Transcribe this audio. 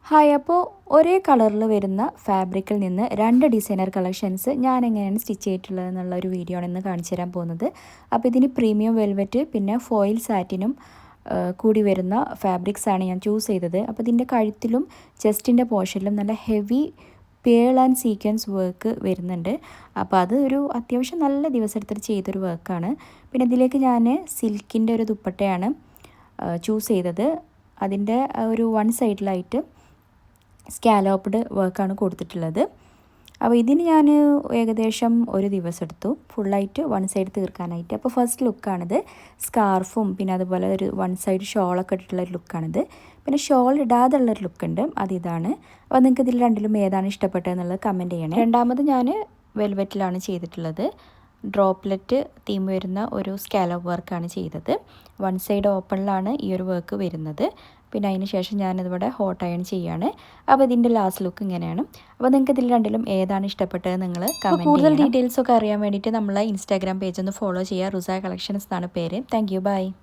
Hi, അപ്പോൾ ഒരേ കളറിൽ വരുന്ന ഫാബ്രിക്കിൽ നിന്ന് 2 ഡിസൈനർ കളക്ഷൻസ് ഞാൻ എങ്ങനെയാണ് സ്റ്റിച്ച് ചെയ്തിട്ടുള്ളത് എന്നുള്ള ഒരു വീഡിയോ ആണ് ഇന്ന് കാണിച്ചു തരാൻ പോകുന്നത്. അപ്പോൾ ഇതിന് പ്രീമിയം വെൽവെറ്റ് പിന്നെ ഫോയിൽ സാറ്റിനും കൂടി വരുന്ന ഫാബ്രിക്സ് ആണ് ഞാൻ ചൂസ് ചെയ്തത്. അപ്പോൾ ഇതിൻ്റെ കഴുത്തിലും ചെസ്റ്റിൻ്റെ പോർഷനിലും നല്ല heavy pearl and sequence work വരുന്നുണ്ട്. അപ്പോൾ അത് ഒരു അത്യാവശ്യം നല്ല ദിവസം എടുത്തിട്ട് ചെയ്തൊരു വർക്കാണ്. പിന്നെ ഇതിലേക്ക് ഞാൻ സിൽക്കിൻ്റെ ഒരു ദുപ്പട്ടയാണ് ചൂസ് ചെയ്തത്. അതിൻ്റെ ഒരു വൺ സൈഡിലായിട്ട് സ്കാലോപ്ഡ് വർക്കാണ് കൊടുത്തിട്ടുള്ളത്. അപ്പോൾ ഇതിന് ഞാൻ ഏകദേശം ഒരു ദിവസം എടുത്തു ഫുള്ളായിട്ട് വൺ സൈഡ് തീർക്കാനായിട്ട്. അപ്പോൾ ഫസ്റ്റ് ലുക്കാണിത്. സ്കാർഫും പിന്നെ അതുപോലെ ഒരു വൺ സൈഡ് ഷോളൊക്കെ ഇട്ടിട്ടുള്ളൊരു ലുക്കാണിത്. പിന്നെ ഷോൾ ഇടാതുള്ളൊരു ലുക്കുണ്ട്, അതിതാണ്. അപ്പോൾ നിങ്ങൾക്ക് ഇതിൽ രണ്ടിലും ഏതാണ് ഇഷ്ടപ്പെട്ടതെന്നുള്ളത് കമൻറ്റ് ചെയ്യണേ. രണ്ടാമത് ഞാൻ വെൽവെറ്റിലാണ് ചെയ്തിട്ടുള്ളത്. ഡ്രോപ്ലെറ്റ് തീം വരുന്ന ഒരു സ്കാലോപ്പ് വർക്കാണ് ചെയ്തത്. വൺ സൈഡ് ഓപ്പണിലാണ് ഈ ഒരു വർക്ക് വരുന്നത്. പിന്നെ അതിന് ശേഷം ഞാനിതിവിടെ ഹോട്ട് അയൺ ചെയ്യാണ്. അപ്പോൾ ഇതിൻ്റെ ലാസ്റ്റ് ലുക്ക് ഇങ്ങനെയാണ്. അപ്പോൾ നിങ്ങൾക്ക് ഇതിൽ രണ്ടിലും ഏതാണ് ഇഷ്ടപ്പെട്ടത് നിങ്ങൾ കമൻറ്റ്. കൂടുതൽ ഡീറ്റെയിൽസൊക്കെ അറിയാൻ വേണ്ടിയിട്ട് നമ്മളെ ഇൻസ്റ്റാഗ്രാം പേജ് ഒന്ന് ഫോളോ ചെയ്യുക. റുസ കളക്ഷൻസ് എന്നാണ് പേര്. Thank you, by.